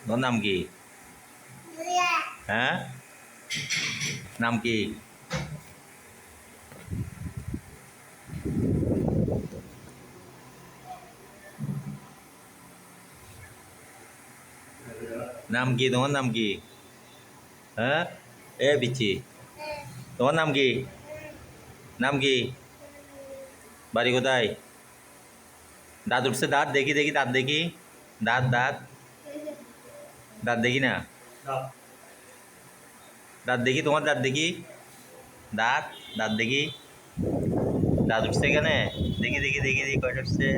তোর নাম কি? হ্যাঁ, নাম কি? নাম কি তোমার নাম কি? হ্যাঁ, এ পিচ্ছি, তোমার নাম কি? নাম কি? বাড়ি কোথায়? দাঁত উঠছে, দাঁত দেখি দেখি, দাঁত দেখি, দাঁত দাঁত দাঁত দেখি না, দাঁত দেখি, তোমার দাঁত দেখি, দাঁত দাঁত দেখি, দাঁত উঠছে কেন? দেখি দেখি দেখি দেখি কয়টা উঠছে?